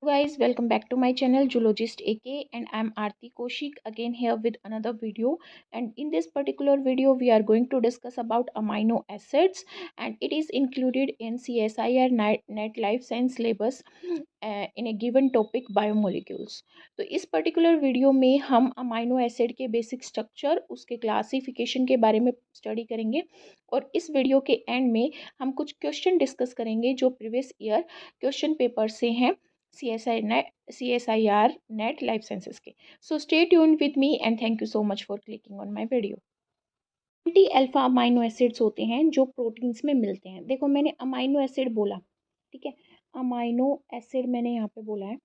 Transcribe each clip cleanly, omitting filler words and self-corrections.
Guys, welcome back to my channel Zoologist AK, and I'm Aarti Koshik again here with another video. And in this particular video we are going to discuss about amino acids, and it is included in CSIR net life science syllabus in a given topic biomolecules. तो इस particular video में हम amino acid के basic structure, उसके classification के बारे में study करेंगे, और इस वीडियो के एंड में हम कुछ क्वेश्चन डिस्कस करेंगे जो प्रीवियस ईयर क्वेश्चन पेपर से हैं CSIR नेट लाइफ साइंसेस के. So stay tune with me and thank you so much for clicking on my video. 20 alpha amino acids होते हैं जो प्रोटीन्स में मिलते हैं. देखो, मैंने अमाइनो एसिड बोला, ठीक है, अमाइनो एसिड मैंने यहाँ पे बोला है.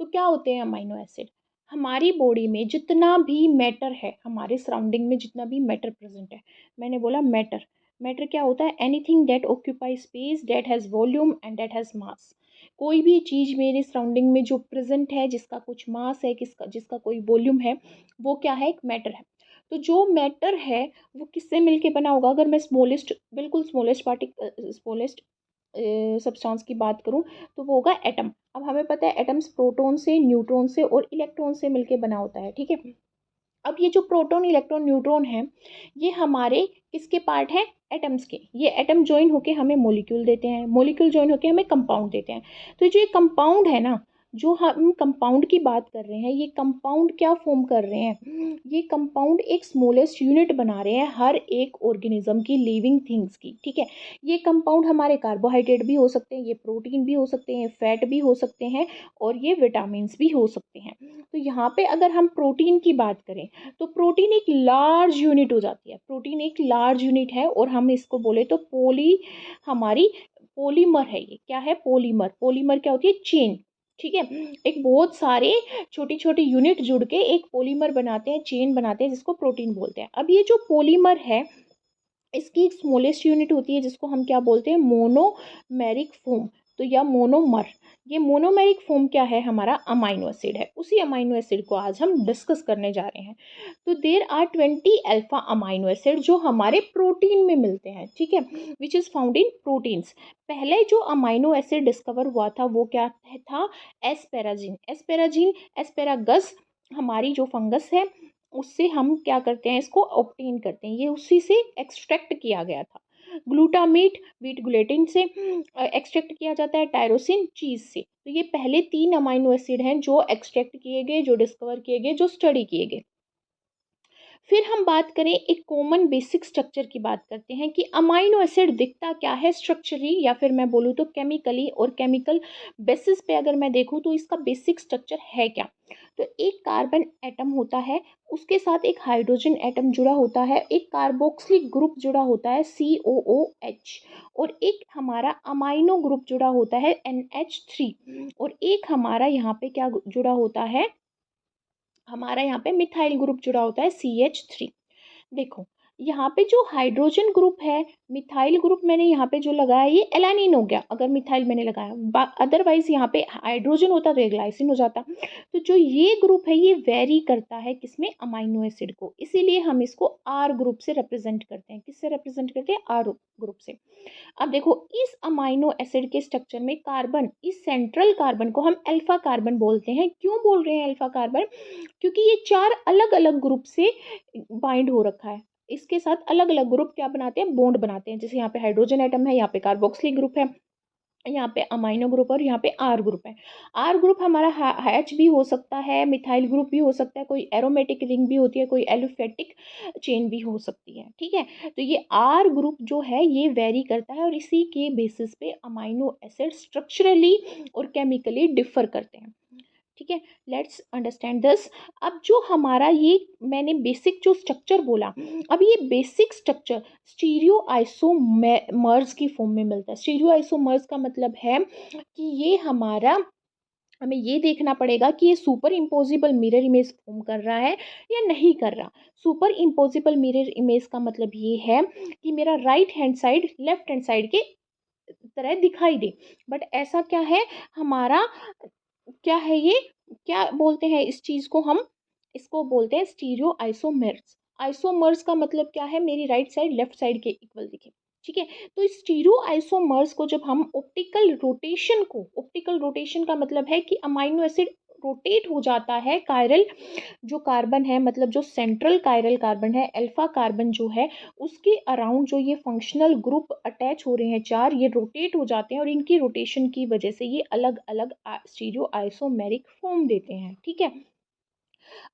तो क्या होते हैं अमाइनो एसिड? हमारी बॉडी में जितना भी मैटर है, हमारे सराउंडिंग में जितना भी मैटर प्रेजेंट है, मैंने बोला मैटर. मैटर क्या होता है? Anything that occupy space, that has volume and that has मास. कोई भी चीज़ मेरे सराउंडिंग में जो प्रेजेंट है, जिसका कुछ मास है, जिसका कोई वॉल्यूम है, वो क्या है? एक मैटर है. तो जो मैटर है वो किससे मिलके बना होगा? अगर मैं बिल्कुल स्मॉलेस्ट सब्सटेंस की बात करूं तो वो होगा एटम. अब हमें पता है एटम्स प्रोटॉन से, न्यूट्रॉन से और इलेक्ट्रॉन से मिलके बना होता है, ठीक है. अब ये जो प्रोटॉन, इलेक्ट्रॉन, न्यूट्रॉन है, ये हमारे किसके पार्ट हैं? एटम्स के. ये एटम ज्वाइन होके हमें मॉलिक्यूल देते हैं, मॉलिक्यूल ज्वाइन होके हमें कंपाउंड देते हैं. तो जो ये कंपाउंड है ना, जो हम कंपाउंड की बात कर रहे हैं, ये कंपाउंड क्या फॉर्म कर रहे हैं? ये कंपाउंड एक स्मॉलेस्ट यूनिट बना रहे हैं हर एक ऑर्गेनिज्म की, लिविंग थिंग्स की, ठीक है. ये कंपाउंड हमारे कार्बोहाइड्रेट भी हो सकते हैं, ये प्रोटीन भी हो सकते हैं, फैट भी हो सकते हैं, और ये विटामिन भी हो सकते हैं. तो यहाँ पे अगर हम प्रोटीन की बात करें तो प्रोटीन एक लार्ज यूनिट हो जाती है. प्रोटीन एक लार्ज यूनिट है, और हम इसको बोले तो हमारी पॉलीमर है. ये क्या है? पॉलीमर. पॉलीमर क्या होती है? चेन, ठीक है. एक बहुत सारे छोटी छोटी यूनिट जुड़ के एक पॉलीमर बनाते हैं, चेन बनाते हैं, जिसको प्रोटीन बोलते हैं. अब ये जो पॉलीमर है, इसकी एक स्मॉलेस्ट यूनिट होती है जिसको हम क्या बोलते हैं? Monomeric form. तो या मोनोमर. ये मोनोमेरिक फॉर्म क्या है? हमारा अमाइनो एसिड है. उसी अमाइनो एसिड को आज हम डिस्कस करने जा रहे हैं. तो there are 20 alpha amino acid जो हमारे प्रोटीन में मिलते हैं, ठीक है, which is found in proteins. पहले जो अमाइनो एसिड डिस्कवर हुआ था वो क्या था? एस्पेराजिन. एस्पेरागस, हमारी जो फंगस है, उससे हम क्या करते हैं? इसको ऑब्टेन करते हैं. ये उसी से एक्सट्रैक्ट किया गया था. ग्लूटामेट बीट ग्लूटेन से एक्सट्रैक्ट किया जाता है. टायरोसिन चीज़ से. तो ये पहले 3 अमाइनो एसिड हैं जो एक्सट्रैक्ट किए गए, जो डिस्कवर किए गए, जो स्टडी किए गए. फिर हम बात करें, एक कॉमन बेसिक स्ट्रक्चर की बात करते हैं कि अमाइनो एसिड दिखता क्या है स्ट्रक्चरली, या फिर मैं बोलूँ तो केमिकली, और केमिकल बेसिस पे अगर मैं देखूँ तो इसका बेसिक स्ट्रक्चर है क्या? तो एक कार्बन एटम होता है, उसके साथ एक हाइड्रोजन एटम जुड़ा होता है, एक कार्बोक्सिलिक ग्रुप जुड़ा होता है COOH, और एक हमारा अमाइनो ग्रुप जुड़ा होता है NH3, और एक हमारा यहाँ पे क्या जुड़ा होता है? हमारा यहाँ पे मिथाइल ग्रुप जुड़ा होता है CH3. देखो, यहाँ पे जो हाइड्रोजन ग्रुप है, मिथाइल ग्रुप मैंने यहाँ पे जो लगाया, ये एलानिन हो गया. अगर मिथाइल मैंने लगाया, अदरवाइज यहाँ पे हाइड्रोजन होता तो ये ग्लाइसिन हो जाता. तो जो ये ग्रुप है, ये वेरी करता है किसमें? अमाइनो एसिड को. इसीलिए हम इसको आर ग्रुप से रिप्रेजेंट करते हैं. किससे रिप्रेजेंट करते हैं? आर ग्रुप से. अब देखो, इस अमाइनो एसिड के स्ट्रक्चर में कार्बन, इस सेंट्रल कार्बन को हम अल्फा कार्बन बोलते हैं. क्यों बोल रहे हैं अल्फा कार्बन? क्योंकि ये 4 अलग अलग ग्रुप से बाइंड हो रखा है. इसके साथ अलग अलग ग्रुप क्या बनाते हैं? बॉन्ड बनाते हैं. जैसे यहाँ पे हाइड्रोजन एटम है, यहाँ पे कार्बोक्सिलिक ग्रुप है, यहाँ पे अमाइनो ग्रुप, और यहाँ पे आर ग्रुप है. आर ग्रुप हमारा H भी हो सकता है, मिथाइल ग्रुप भी हो सकता है, कोई एरोमेटिक रिंग भी होती है, कोई एलिफेटिक चेन भी हो सकती है, ठीक है. तो ये आर ग्रुप जो है ये वेरी करता है, और इसी के बेसिस पे अमाइनो एसिड स्ट्रक्चरली और केमिकली डिफर करते हैं, ठीक है. Let's understand this. अब जो हमारा ये मैंने बेसिक जो स्ट्रक्चर बोला, अब ये बेसिक स्ट्रक्चर स्टीरियो आइसोमर्स की फॉर्म में मिलता है. स्टीरियो आइसोमर्स का मतलब है कि ये हमारा, हमें ये देखना पड़ेगा कि ये super imposable mirror image form कर रहा है या नहीं कर रहा. सुपर इम्पोजिबल मिरर इमेज का मतलब ये है कि मेरा right hand side left hand side के तरह दिखाई दे. बट ऐसा क्या है हमारा? क्या है ये? क्या बोलते हैं इस चीज़ को? हम इसको बोलते हैं स्टीरियो आइसोमर्स. आइसोमर्स का मतलब क्या है? मेरी राइट साइड लेफ्ट साइड के इक्वल दिखे, ठीक है। तो स्टीरियो आइसोमर्स को जब हम ऑप्टिकल रोटेशन का मतलब है कि अमाइनो एसिड रोटेट हो जाता है, कायरल जो कार्बन है, मतलब जो सेंट्रल कायरल कार्बन है, अल्फा कार्बन जो है, उसके अराउंड जो ये फंक्शनल ग्रुप अटैच हो रहे हैं चार, ये रोटेट हो जाते हैं और इनकी रोटेशन की वजह से ये अलग अलग स्टीरियो आइसोमेरिक फॉर्म देते हैं। ठीक है।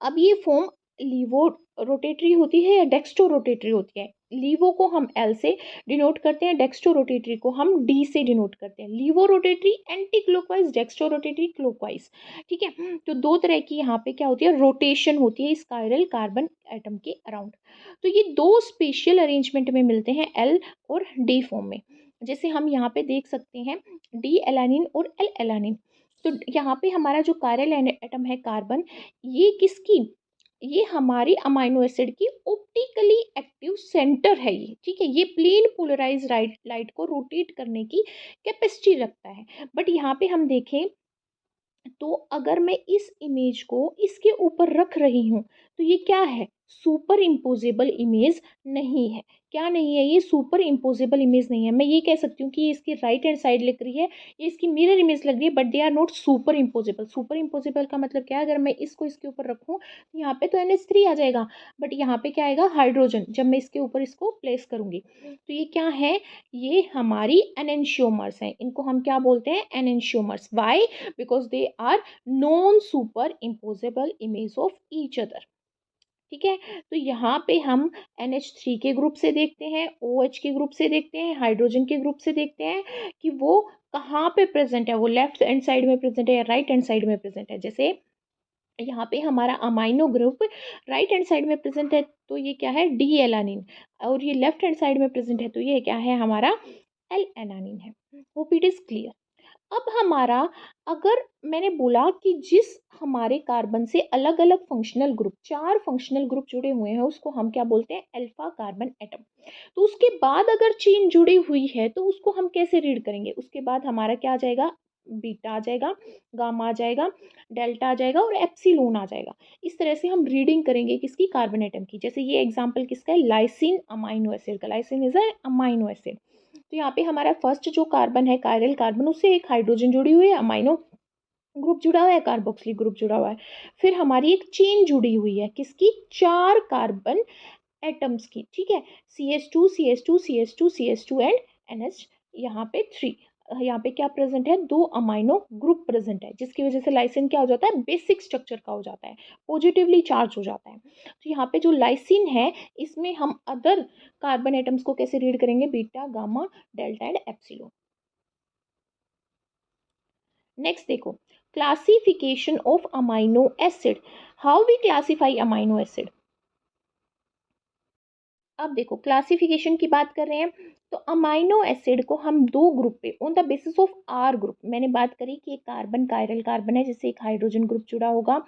अब ये फॉर्म लीवो रोटेटरी होती है या डेक्स्ट्रो रोटेटरी होती है। लीवो को हम एल से डिनोट करते हैं, डेक्स्ट्रो रोटेटरी को हम डी से डिनोट करते हैं। Laevo rotatory anticlockwise, dextro rotatory clockwise. ठीक है। तो दो तरह की यहाँ पे क्या होती है, रोटेशन होती है इस कायरल कार्बन एटम के अराउंड। तो ये दो स्पेशल अरेंजमेंट में मिलते हैं, एल और डी फॉर्म में। जैसे हम यहाँ पे देख सकते हैं डी एलानिन और एल एलानिन। तो यहाँ पे हमारा जो कायरल एटम है कार्बन, ये किसकी, ये हमारी अमाइनो एसिड की ऑप्टिकली एक्टिव सेंटर है ये। ठीक है। ये प्लेन पोलराइज लाइट को रोटेट करने की कैपेसिटी रखता है। बट यहाँ पे हम देखें तो अगर मैं इस इमेज को इसके ऊपर रख रही हूँ तो ये क्या है, सुपर इम्पोजेबल इमेज नहीं है। क्या नहीं है, ये सुपर इम्पोजेबल इमेज नहीं है। मैं ये कह सकती हूँ कि ये इसकी राइट हैंड साइड लग रही है, ये इसकी मिरर इमेज लग रही है, but they are not superimposable. Superimposable का मतलब क्या है, अगर मैं इसको इसके ऊपर रखूँ तो यहाँ पे तो NH3 आ जाएगा, बट यहाँ पे क्या आएगा, हाइड्रोजन, जब मैं इसके ऊपर इसको प्लेस करूँगी। तो ये क्या है, ये हमारी एनेंशियोमर्स हैं। इनको हम क्या बोलते हैं, enantiomers. Why, because they are non superimposable image of each other. ठीक है। तो यहाँ पे हम NH3 के ग्रुप से देखते हैं, OH के ग्रुप से देखते हैं, हाइड्रोजन के ग्रुप से देखते हैं कि वो कहाँ पे प्रेजेंट है, वो लेफ्ट हैंड साइड में प्रेजेंट है या राइट हैंड साइड में प्रेजेंट है। जैसे यहाँ पे हमारा amino group right hand side में प्रेजेंट है तो ये क्या है, डी एलानिन, और ये लेफ्ट हैंड साइड में प्रेजेंट है तो ये क्या है, हमारा एल एलानिन है। Hope it is clear. अब हमारा, अगर मैंने बोला कि जिस हमारे कार्बन से अलग अलग फंक्शनल ग्रुप, चार फंक्शनल ग्रुप जुड़े हुए हैं, उसको हम क्या बोलते हैं, अल्फा कार्बन एटम। तो उसके बाद अगर चेन जुड़ी हुई है तो उसको हम कैसे रीड करेंगे, उसके बाद हमारा क्या आ जाएगा, बीटा आ जाएगा, गामा आ जाएगा, डेल्टा आ जाएगा और एप्सिलॉन आ जाएगा। इस तरह से हम रीडिंग करेंगे किसकी, कार्बन एटम की। जैसे ये एग्जांपल किसका है, लाइसिन अमाइनो एसिड का। Lysine is a amino acid. तो यहाँ पे हमारा फर्स्ट जो कार्बन है, कायरल कार्बन, उससे एक हाइड्रोजन जुड़ी हुई है, अमाइनो ग्रुप जुड़ा हुआ है, कार्बोक्सिलिक ग्रुप जुड़ा हुआ है। फिर हमारी एक चेन जुड़ी हुई है किसकी, चार कार्बन एटम्स की। ठीक है। CH2 CH2 CH2 CH2 and NH, यहाँ पे 3। यहाँ पे क्या प्रेजेंट है, दो अमाइनो ग्रुप प्रेजेंट है, जिसकी वजह से लाइसिन क्या हो जाता है, बेसिक स्ट्रक्चर का हो जाता है, पॉजिटिवली चार्ज हो जाता है। तो यहाँ पे जो लाइसिन है, इसमें हम अदर कार्बन एटम्स को कैसे रीड करेंगे, beta, gamma, delta and epsilon. Next देखो, classification of amino acid. How we classify amino acid. अब देखो, क्लासिफिकेशन की बात कर रहे हैं तो अमाइनो एसिड को हम दो ग्रुप पे, on the basis of R group, मैंने बात करी कि एक कार्बन कायरल कार्बन है जिससे एक हाइड्रोजन ग्रुप जुड़ा होगा,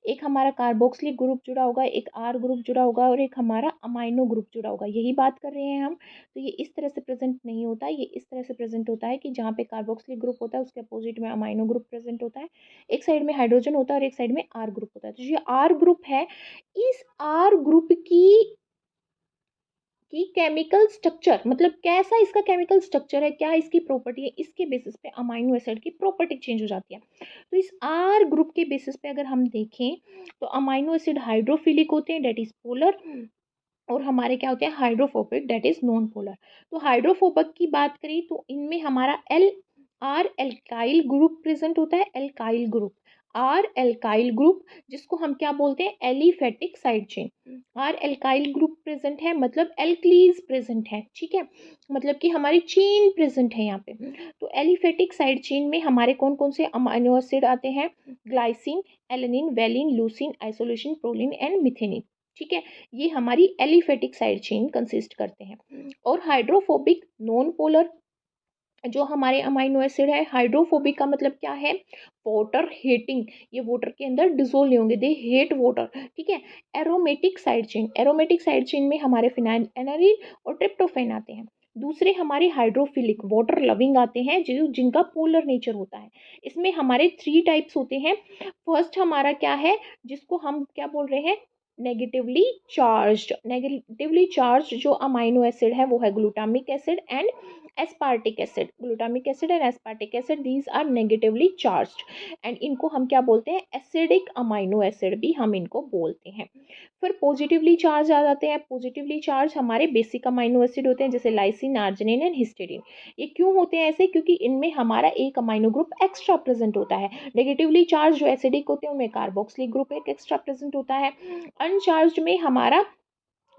एक हमारा कार्बोक्सिलिक ग्रुप जुड़ा होगा, एक आर ग्रुप जुड़ा होगा और एक हमारा अमाइनो ग्रुप जुड़ा होगा, यही बात कर रहे हैं हम। तो ये इस तरह से प्रेजेंट नहीं होता, ये इस तरह से प्रेजेंट होता है कि जहाँ पे कार्बोक्सिलिक ग्रुप होता है उसके अपोजिट में अमाइनो ग्रुप प्रेजेंट होता है, एक साइड में हाइड्रोजन होता है और एक साइड में आर ग्रुप होता है। तो ये आर ग्रुप है, इस आर ग्रुप की केमिकल स्ट्रक्चर, मतलब कैसा इसका केमिकल स्ट्रक्चर है, क्या इसकी प्रॉपर्टी है, इसके बेसिस पे अमाइनो एसिड की प्रॉपर्टी चेंज हो जाती है। तो इस आर ग्रुप के बेसिस पे अगर हम देखें तो अमाइनो एसिड हाइड्रोफिलिक होते हैं, डेट इज पोलर, और हमारे क्या होते हैं, hydrophobic, that is non polar. तो हाइड्रोफोबिक की बात करें तो इनमें हमारा L R alkyl group present होता है, alkyl group, R alkyl group, जिसको हम क्या बोलते हैं, aliphatic side chain. R alkyl group present है मतलब एल्कलीज प्रेजेंट है। ठीक है। मतलब कि हमारी चेन प्रेजेंट है यहाँ पे। तो एलिफेटिक साइड चेन में हमारे कौन कौन से अमाइनो एसिड आते हैं, glycine, alanine, valine, leucine, isoleucine, proline and methionine. ठीक है। ये हमारी एलिफेटिक साइड चेन कंसिस्ट करते हैं। और हाइड्रोफोबिक नॉन पोलर जो हमारे अमाइनो एसिड है, हाइड्रोफोबिक का मतलब क्या है, वाटर हेटिंग, ये वाटर के अंदर डिजोल्व नहीं होंगे, दे हेट वाटर। ठीक है। Aromatic side chain, aromatic side chain में हमारे फिनाइल एनालिन और ट्रिप्टोफैन आते हैं। दूसरे हमारे हाइड्रोफिलिक वाटर लविंग आते हैं जो जिनका पोलर नेचर होता है। इसमें हमारे 3 टाइप्स होते हैं। फर्स्ट हमारा क्या है, जिसको हम क्या बोल रहे हैं, नेगेटिवली चार्ज्ड जो अमाइनो एसिड है वो है glutamic acid and aspartic acid. Glutamic acid and aspartic acid these are negatively charged and इनको हम क्या बोलते हैं, एसिडिक अमाइनो एसिड भी हम इनको बोलते हैं। फिर पॉजिटिवली चार्ज आ जाते हैं। पॉजिटिवली चार्ज हमारे बेसिक अमाइनो एसिड होते हैं जैसे लाइसिन, आर्जिनिन एंड हिस्टीडीन। ये क्यों होते हैं ऐसे, क्योंकि इनमें हमारा एक अमाइनो ग्रुप एक्स्ट्रा प्रेजेंट होता है। नेगेटिवली चार्ज जो एसिडिक होते हैं उनमें कार्बोक्सिलिक ग्रुप एक एक्स्ट्रा प्रेजेंट होता है। अनचार्ज में हमारा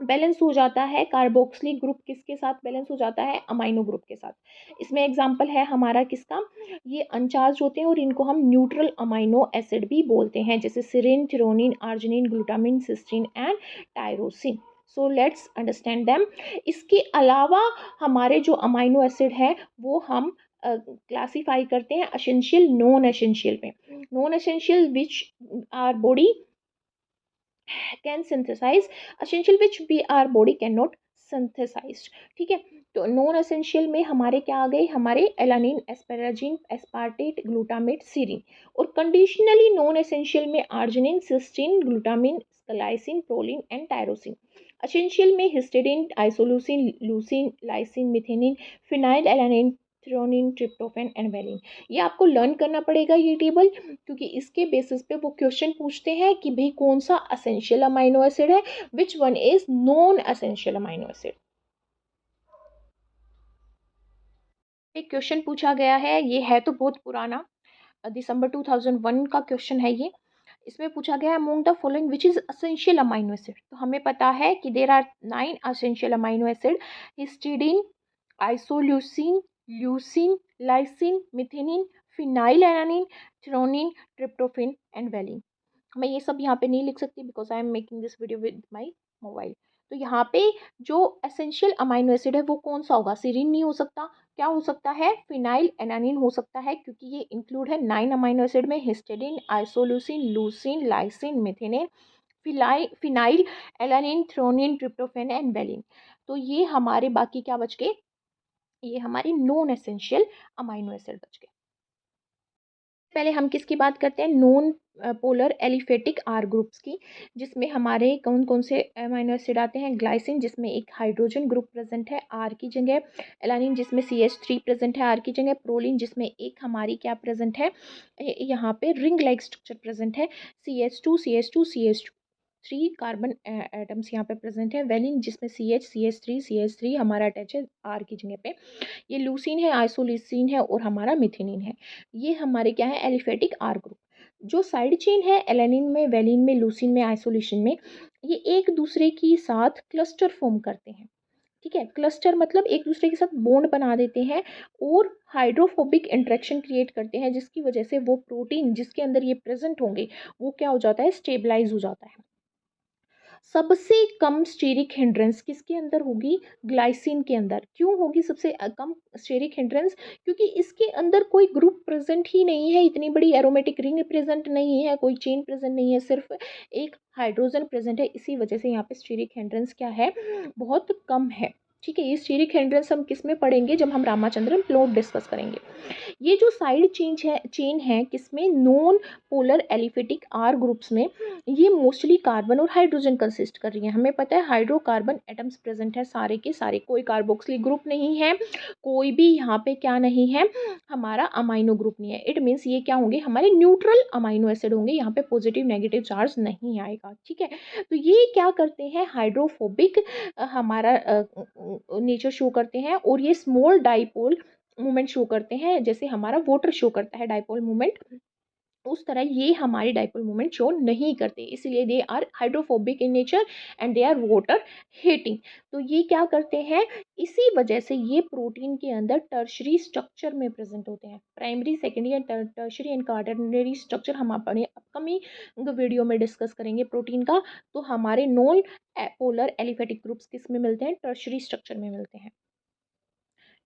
बैलेंस हो जाता है, कार्बोक्सिलिक ग्रुप किसके साथ बैलेंस हो जाता है, अमाइनो ग्रुप के साथ। इसमें एग्जांपल है हमारा किसका, ये अनचार्ज होते हैं और इनको हम न्यूट्रल अमाइनो एसिड भी बोलते हैं जैसे serine, threonine, arginine, glutamine, cysteine and tyrosine. So let's understand them. इसके अलावा हमारे जो अमाइनो एसिड है वो हम क्लासीफाई करते हैं एसेंशियल, नॉन एसेंशियल में। Non essential which are body can synthesise, essential which we our body cannot synthesize। ठीक है, तो नॉन एसेंशियल में हमारे क्या आ गए, हमारे alanine, asparagine, aspartate, glutamate, serine. और कंडीशनली नॉन एसेंशियल में arginine, cysteine, glutamine, lysine, proline and tyrosine. Essential में histidine, isoleucine, leucine, lysine, methionine, phenylalanine, threonine, tryptophan and valine. ये आपको लर्न करना पड़ेगा ये टेबल, क्योंकि इसके बेसिस पे वो क्वेश्चन पूछते हैं कि भाई कौन सा असेंशियल अमाइनो एसिड है, which one is non essential amino acid. एक क्वेश्चन पूछा गया है, ये है तो बहुत पुराना, दिसंबर 2001 का क्वेश्चन है ये। इसमें पूछा गया है among the following which is essential amino acid. तो हमें पता है कि there are 9 essential amino acid, histidine, isoleucine, leucine, lysine, methionine, phenylalanine, threonine, tryptophan and valine. मैं ये सब यहाँ पे नहीं लिख सकती because I am making this video with my mobile. तो यहाँ पे जो एसेंशियल अमाइनो एसिड है वो कौन सा होगा, सीरीन नहीं हो सकता, क्या हो सकता है, फिनाइल एनानिन हो सकता है, क्योंकि ये इंक्लूड है 9 अमाइनो एसिड में, histidine, isoleucine, leucine, lysine, methionine, phenylalanine, threonine, tryptophan and valine. तो ये हमारे बाकी क्या बच गए, ये हमारी नॉन एसेंशियल अमाइनो एसिड बच गए। पहले हम किसकी बात करते हैं, non polar aliphatic R groups की, जिसमें हमारे कौन कौन से अमाइनो एसिड आते हैं, ग्लाइसिन जिसमें एक हाइड्रोजन ग्रुप प्रेजेंट है आर की जगह, एलानिन जिसमें CH3 प्रेजेंट है आर की जगह, प्रोलिन जिसमें एक हमारी क्या प्रेजेंट है, यहाँ पे रिंग लाइक स्ट्रक्चर प्रेजेंट है, CH2 3 कार्बन एटम्स यहाँ पे प्रेजेंट है, वेलिन जिसमें CH3 हमारा अटैच है आर की जगह पे, ये लूसीन है, आइसोलिसिन है और हमारा मिथेनिन है। ये हमारे क्या है, एलिफेटिक आर ग्रुप। जो साइड चेन है एलेनिन में, वेलिन में, लूसीन में, आइसोलिसिन में, ये एक दूसरे के साथ क्लस्टर फॉर्म करते हैं। ठीक है, क्लस्टर मतलब एक दूसरे के साथ बॉन्ड बना देते हैं और हाइड्रोफोबिक इंटरेक्शन क्रिएट करते हैं, जिसकी वजह से वो प्रोटीन जिसके अंदर ये प्रेजेंट होंगे वो क्या हो जाता है, स्टेबलाइज हो जाता है। सबसे कम स्टेरिक हिंड्रेंस किसके अंदर होगी, ग्लाइसिन के अंदर। क्यों होगी सबसे कम स्टेरिक हिंड्रेंस, क्योंकि इसके अंदर कोई ग्रुप प्रेजेंट ही नहीं है, इतनी बड़ी एरोमेटिक रिंग प्रेजेंट नहीं है, कोई चेन प्रेजेंट नहीं है, सिर्फ एक हाइड्रोजन प्रेजेंट है। इसी वजह से यहाँ पे स्टेरिक हिंड्रेंस क्या है, बहुत कम है। ठीक है, ये स्टेरिक हिंड्रेंस हम किस में पढ़ेंगे, जब हम रामाचंद्रन प्लॉट डिस्कस करेंगे। ये जो साइड चेन है किसमें, non polar aliphatic R groups में, ये मोस्टली कार्बन और हाइड्रोजन कंसिस्ट कर रही है। हमें पता है हाइड्रोकार्बन एटम्स प्रेजेंट है सारे के सारे, कोई कार्बोक्सिलिक ग्रुप नहीं है, कोई भी यहाँ पे क्या नहीं है, हमारा अमाइनो ग्रुप नहीं है। इट मीन्स ये क्या होंगे, हमारे न्यूट्रल अमाइनो एसिड होंगे, यहाँ पे पॉजिटिव नेगेटिव चार्ज नहीं आएगा। ठीक है, तो ये क्या करते हैं, हाइड्रोफोबिक हमारा नेचर शो करते हैं, और ये स्मॉल डाइपोल मूवमेंट शो करते हैं, जैसे हमारा वाटर शो करता है डाइपोल मूवमेंट, उस तरह ये हमारी डाइपोल मूवमेंट शो नहीं करते, इसलिए they are hydrophobic in nature and they are water hating. तो ये क्या करते हैं, इसी वजह से ये प्रोटीन के अंदर टर्शरी स्ट्रक्चर में प्रेजेंट होते हैं। Primary, secondary and tertiary and quaternary structure हम अपने अपकमिंग वीडियो में डिस्कस करेंगे प्रोटीन का। तो हमारे नॉन पोलर एलिफेटिक ग्रुप्स किस में मिलते हैं, टर्शरी स्ट्रक्चर में मिलते हैं।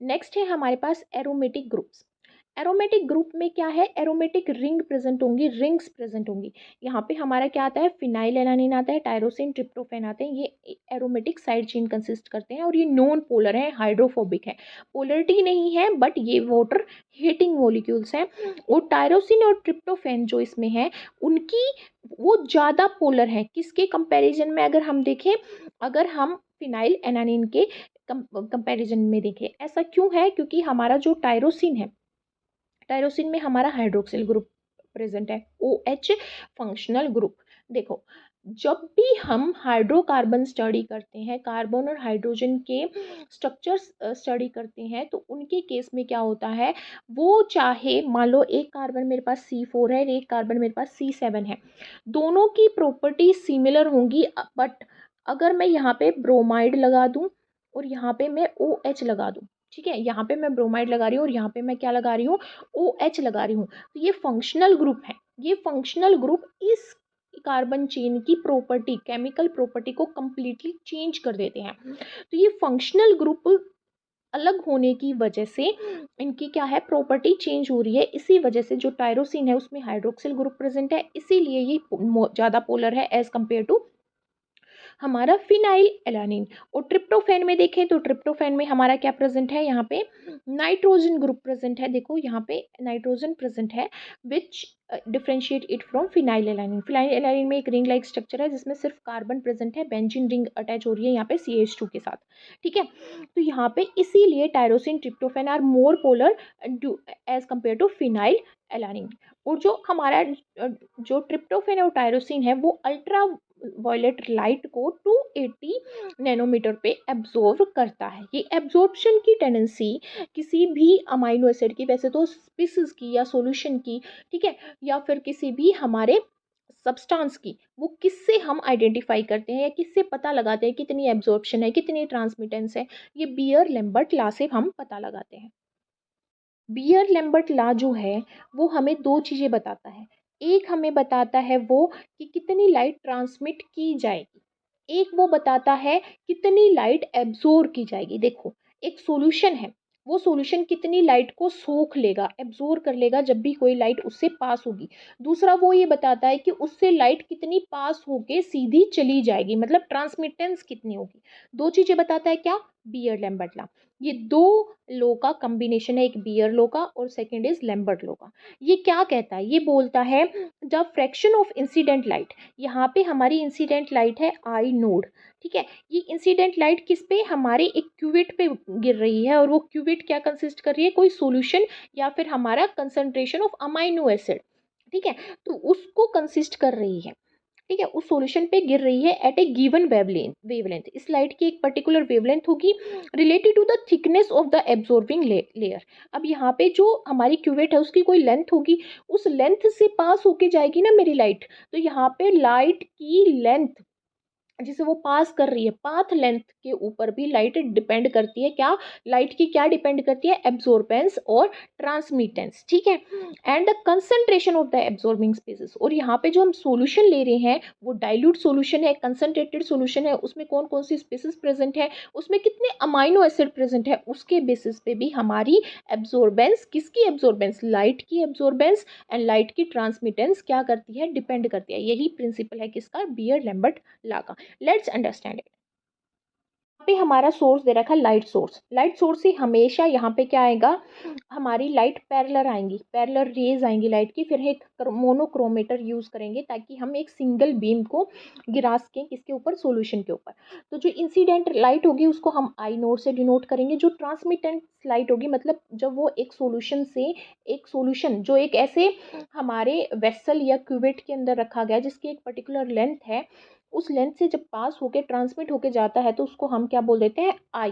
नेक्स्ट है हमारे पास एरोमेटिक ग्रुप्स। एरोमेटिक ग्रुप में क्या है, एरोमेटिक रिंग प्रेजेंट होंगी, रिंग्स प्रेजेंट होंगी। यहाँ पे हमारा क्या आता है, फिनाइल एलानिन आता है, टायरोसिन, ट्रिप्टोफैन आते हैं। ये एरोमेटिक साइड चेन कंसिस्ट करते हैं और ये नॉन पोलर है, हाइड्रोफोबिक है, पोलरिटी नहीं है बट ये वाटर हीटिंग मॉलिक्यूल्स हैं। और टायरोसिन और ट्रिप्टोफैन जो इसमें है उनकी वो ज़्यादा पोलर है, किसके कंपैरिजन में अगर हम देखें, अगर हम फिनाइल एलानिन के कंपैरिजन में देखें। ऐसा क्यों है, क्योंकि हमारा जो टायरोसिन है, टायरोसिन में हमारा हाइड्रोक्सिल ग्रुप प्रेजेंट है, OH फंक्शनल ग्रुप। देखो, जब भी हम हाइड्रोकार्बन स्टडी करते हैं, कार्बन और हाइड्रोजन के स्ट्रक्चर्स स्टडी करते हैं, तो उनके केस में क्या होता है, वो चाहे मान लो एक कार्बन मेरे पास C4 है, एक कार्बन मेरे पास C7 है, दोनों की प्रॉपर्टी सिमिलर होंगी। बट अगर मैं यहाँ पे ब्रोमाइड लगा दूँ और यहाँ पे मैं OH लगा दूँ, ठीक है, यहाँ पे मैं ब्रोमाइड लगा रही हूँ और यहाँ पे मैं क्या लगा रही हूँ, OH लगा रही हूँ, तो ये फंक्शनल ग्रुप है। ये फंक्शनल ग्रुप इस कार्बन चेन की प्रॉपर्टी, केमिकल प्रॉपर्टी को कंप्लीटली चेंज कर देते हैं। तो ये फंक्शनल ग्रुप अलग होने की वजह से इनकी क्या है, प्रॉपर्टी चेंज हो रही है। इसी वजह से जो टायरोसिन है उसमें हाइड्रोक्सिल ग्रुप प्रेजेंट है, इसीलिए ये ज़्यादा पोलर है एज कम्पेयर टू हमारा फिनाइल एलानिन। और ट्रिप्टोफैन में देखें तो ट्रिप्टोफैन में हमारा क्या प्रेजेंट है, यहाँ पे नाइट्रोजन ग्रुप प्रेजेंट है। देखो यहाँ पे नाइट्रोजन प्रेजेंट है which differentiate it from phenylalanine. Phenylalanine में एक रिंग लाइक स्ट्रक्चर है जिसमें सिर्फ कार्बन प्रेजेंट है, बेंजीन रिंग अटैच हो रही है यहाँ पे CH2 के साथ, ठीक है। तो यहाँ पे इसीलिए tyrosine tryptophan are more polar as compare to phenylalanine. और जो हमारा जो ट्रिप्टोफैन और टायरोसिन है वो अल्ट्रा वायलेट लाइट को 280 नैनोमीटर पे एब्जॉर्व करता है। ये एब्जॉर्प्शन की टेंडेंसी किसी भी अमाइनो एसिड की, वैसे तो स्पीसीज की या सॉल्यूशन की, ठीक है, या फिर किसी भी हमारे सब्सटेंस की, वो किससे हम आइडेंटिफाई करते हैं या किससे पता लगाते हैं कितनी एब्जॉर्प्शन है, कितनी ट्रांसमिटेंस है, ये बियर लैम्बर्ट लॉ से हम पता लगाते हैं। बियर लैम्बर्ट लॉ जो है वो हमें दो चीज़ें बताता है। एक हमें बताता है वो कि कितनी लाइट ट्रांसमिट की जाएगी, एक वो बताता है कितनी लाइट एब्जॉर्ब की जाएगी। देखो, एक सॉल्यूशन है, वो सॉल्यूशन कितनी लाइट को सोख लेगा, एब्जॉर्ब कर लेगा जब भी कोई लाइट उससे पास होगी। दूसरा वो ये बताता है कि उससे लाइट कितनी पास होके सीधी चली जाएगी, मतलब ट्रांसमिटेंस कितनी होगी। दो चीज़ें बताता है क्या, बियर लैम्बर्ट लॉ। ये दो लो का कॉम्बिनेशन है, एक बियर लो का और सेकंड इज लैम्बर्ट लो का। ये क्या कहता है, ये बोलता है the fraction of incident light. यहाँ पे हमारी इंसिडेंट लाइट है आई नोड, ठीक है। ये इंसिडेंट लाइट किस पे, हमारे एक क्यूबिट पे गिर रही है और वो क्यूबिट क्या कंसिस्ट कर रही है, कोई सॉल्यूशन या फिर हमारा कंसंट्रेशन ऑफ अमाइनो एसिड, ठीक है, तो उसको कंसिस्ट कर रही है, ठीक है, उस सॉल्यूशन पे गिर रही है एट ए गिवन वेवलेंथ। इस लाइट की एक पर्टिकुलर वेवलेंथ होगी related to the thickness of the absorbing layer. अब यहाँ पे जो हमारी क्यूवेट है उसकी कोई लेंथ होगी, उस लेंथ से पास होके जाएगी ना मेरी लाइट, तो यहाँ पे लाइट की लेंथ जिसे वो पास कर रही है, पाथ लेंथ के ऊपर भी लाइट डिपेंड करती है। क्या, लाइट की क्या डिपेंड करती है, एब्जॉर्बेंस और ट्रांसमिटेंस, ठीक है, and the concentration of the absorbing species. और यहाँ पे जो हम सॉल्यूशन ले रहे हैं वो डाइल्यूट सॉल्यूशन है, कंसंट्रेटेड सॉल्यूशन है, उसमें कौन कौन सी स्पेसिस प्रेजेंट है, उसमें कितने अमाइनो एसिड प्रेजेंट है, उसके बेसिस पे भी हमारी एब्जॉर्बेंस, किसकी एब्जॉर्बेंस, लाइट की एब्जॉर्बेंस एंड लाइट की ट्रांसमिटेंस क्या करती है, डिपेंड करती है। यही प्रिंसिपल है किसका, बियर लैम्बर्ट लॉ का। Let's understand it. यहाँ पे हमारा सोर्स दे रखा है लाइट सोर्स। लाइट सोर्स से हमेशा यहाँ पे क्या आएगा, हमारी लाइट पैरेलल आएंगी, पैरेलल रेज आएंगी लाइट की। फिर एक मोनोक्रोमेटर यूज करेंगे ताकि हम एक सिंगल बीम को गिरा सकें किसके ऊपर, सॉल्यूशन के ऊपर। तो जो इंसिडेंट लाइट होगी उसको हम आई नोड से डिनोट करेंगे। जो ट्रांसमिटेंट लाइट होगी, मतलब जब वो एक सॉल्यूशन से, एक सॉल्यूशन जो एक ऐसे हमारे वेसल या क्यूवेट के अंदर रखा गया जिसकी एक पर्टिकुलर लेंथ है, उस लेंथ से जब पास होके ट्रांसमिट होके जाता है तो उसको हम क्या बोल देते हैं, आई,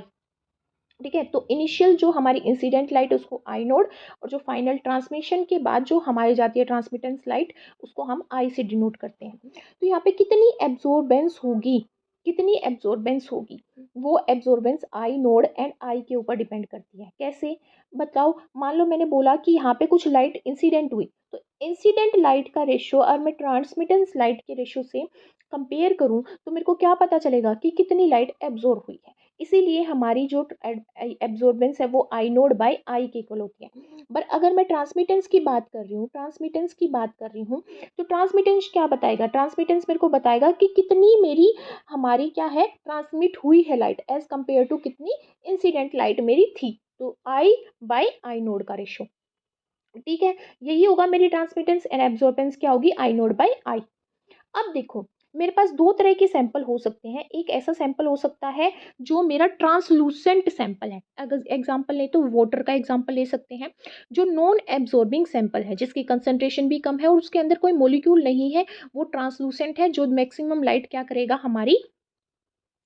ठीक है। तो इनिशियल जो हमारी इंसिडेंट लाइट उसको आई नोड, और जो फाइनल ट्रांसमिशन के बाद जो हमारी जाती है ट्रांसमिटेंस लाइट उसको हम आई से डिनोट करते हैं। तो यहाँ पे कितनी एब्जॉर्बेंस होगी, कितनी एब्जॉर्बेंस होगी, वो absorbance I node and I के ऊपर डिपेंड करती है। कैसे बताओ, मान लो मैंने बोला कि यहाँ पे कुछ लाइट इंसिडेंट हुई, तो इंसिडेंट लाइट का रेशियो और मैं ट्रांसमिटेंस लाइट के रेशियो से कंपेयर करूँ तो मेरे को क्या पता चलेगा कि कितनी लाइट एब्जॉर्ब हुई है। इसीलिए हमारी जो एब्जॉर्बेंस है वो आई नोड बाई आई के इक्वल होती है। बट अगर मैं ट्रांसमिटेंस की बात कर रही हूँ, तो ट्रांसमिटेंस क्या बताएगा, ट्रांसमिटेंस मेरे को बताएगा कि कितनी मेरी हमारी क्या है ट्रांसमिट हुई है लाइट एज कंपेयर टू कितनी इंसिडेंट लाइट मेरी थी। तो आई बाई आई नोड का रेशो, ठीक है, यही होगा मेरी ट्रांसमिटेंस एंड एब्जॉर्बेंस क्या होगी, आई नोड बाई आई। अब देखो मेरे पास दो तरह के सैंपल हो सकते हैं। एक ऐसा सैंपल हो सकता है जो मेरा ट्रांसलूसेंट सैंपल है, अगर एग्जांपल ले तो वाटर का एग्जांपल ले सकते हैं, जो नॉन एब्जॉर्बिंग सैंपल है जिसकी कंसंट्रेशन भी कम है और उसके अंदर कोई मॉलिक्यूल नहीं है, वो ट्रांसलूसेंट है, जो मैक्सिमम लाइट क्या करेगा हमारी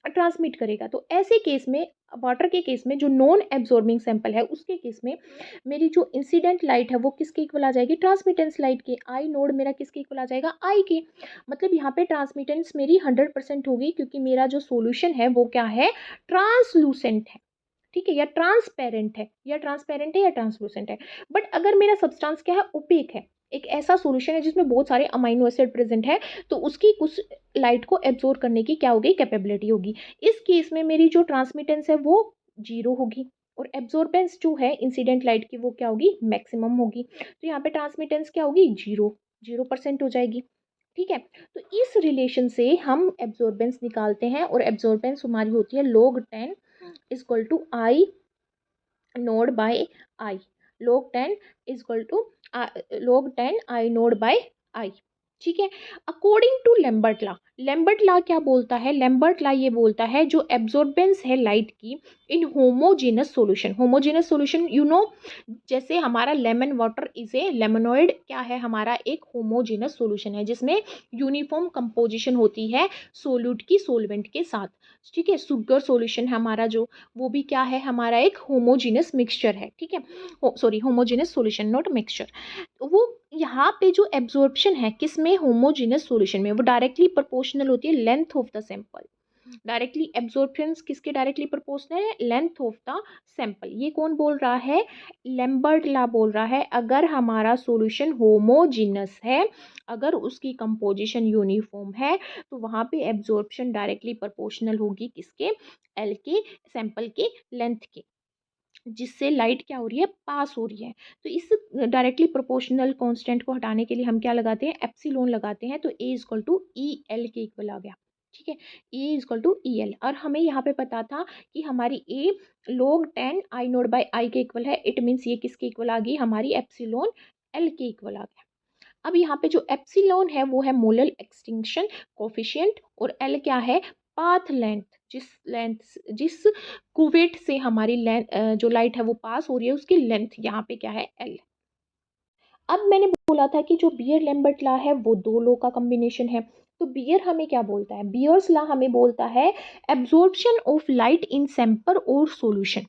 ट्रांसमिट करेगा। तो ऐसे केस में, वाटर के केस में, जो नॉन एब्जॉर्बिंग सैंपल है उसके केस में मेरी जो इंसिडेंट लाइट है वो किसके इक्वल आ जाएगी, ट्रांसमिटेंस लाइट के। आई नोड मेरा किसके इक्वल आ जाएगा, आई के। मतलब यहाँ पे ट्रांसमिटेंस मेरी 100% होगी क्योंकि मेरा जो सोल्यूशन है वो क्या है, ट्रांसलूसेंट है, ठीक है, या ट्रांसपेरेंट है, या ट्रांसलूसेंट है। बट अगर मेरा सब्सटेंस क्या है, ओपेक है, एक ऐसा सॉल्यूशन है जिसमें बहुत सारे अमाइनो एसिड प्रेजेंट है, तो उसकी कुछ लाइट को एब्जॉर्ब करने की क्या होगी, कैपेबिलिटी होगी। इस केस में मेरी जो ट्रांसमिटेंस है वो जीरो होगी और एब्जॉर्बेंस जो है इंसिडेंट लाइट की वो क्या होगी, मैक्सिमम होगी। तो यहाँ पे ट्रांसमिटेंस क्या होगी, 0% हो जाएगी, ठीक है। तो इस रिलेशन से हम एब्जॉर्बेंस निकालते हैं और एब्जॉर्बेंस हमारी होती है log 10 equal to I naught by I, log 10 equal to log 10 I naught by I, ठीक है। According to Lambert law, Lambert law क्या बोलता है, लेम्बर्ट लॉ ये बोलता है जो एब्जॉर्बेंस है लाइट की in homogeneous solution, homogeneous solution you know, जैसे हमारा lemon water is a lemonade, क्या है हमारा एक होमोजेनस सॉल्यूशन है जिसमें यूनिफॉर्म कंपोजिशन होती है सोल्यूट की सोलवेंट के साथ, ठीक है। सुगर सॉल्यूशन हमारा जो, वो भी क्या है हमारा एक होमोजेनस मिक्सचर है, ठीक है, sorry homogeneous solution not mixture. वो यहाँ पे जो एब्जॉर्प्शन है किसमें, होमोजेनस सॉल्यूशन में, वो डायरेक्टली प्रोपोर्शनल होती है length of the sample. Directly absorption किसके डायरेक्टली प्रोपोर्शनल है, लेंथ ऑफ द सैंपल। ये कौन बोल रहा है, लेम्बर्ट लॉ बोल रहा है। अगर हमारा सॉल्यूशन होमोजीनस है, अगर उसकी कंपोजिशन यूनिफॉर्म है, तो वहाँ पे एब्जॉर्प्शन डायरेक्टली प्रोपोर्शनल होगी किसके, एल के, सैंपल के लेंथ के, जिससे लाइट क्या हो रही है, पास हो रही है। तो इस डायरेक्टली प्रोपोर्शनल कांस्टेंट को हटाने के लिए हम क्या लगाते हैं, एप्सिलॉन लगाते हैं, तो A equal to E L के इक्वल आ गया, ठीक है, ए इक्वल टू ई एल। और हमें यहाँ पे पता था कि हमारी ए log 10 I note by I के इक्वल है, इट मीन्स ये किसके इक्वल आ गई, हमारी एप्सिलॉन एल के इक्वल आ गया। अब यहाँ पे जो एप्सिलॉन है वो है मोलर एक्सटिंक्शन कोफिशिएंट और एल क्या है, पाथ लेंथ, जिस कुवेट से हमारी लेंथ जो लाइट है वो पास हो रही है उसकी लेंथ, यहाँ पे क्या है, एल। अब मैंने बोला था कि जो बियर लैम्बर्ट लॉ है वो दो लॉ का कॉम्बिनेशन है। तो बियर हमें क्या बोलता है, बियर्स लॉ हमें बोलता है absorption of light in sample और सॉल्यूशन।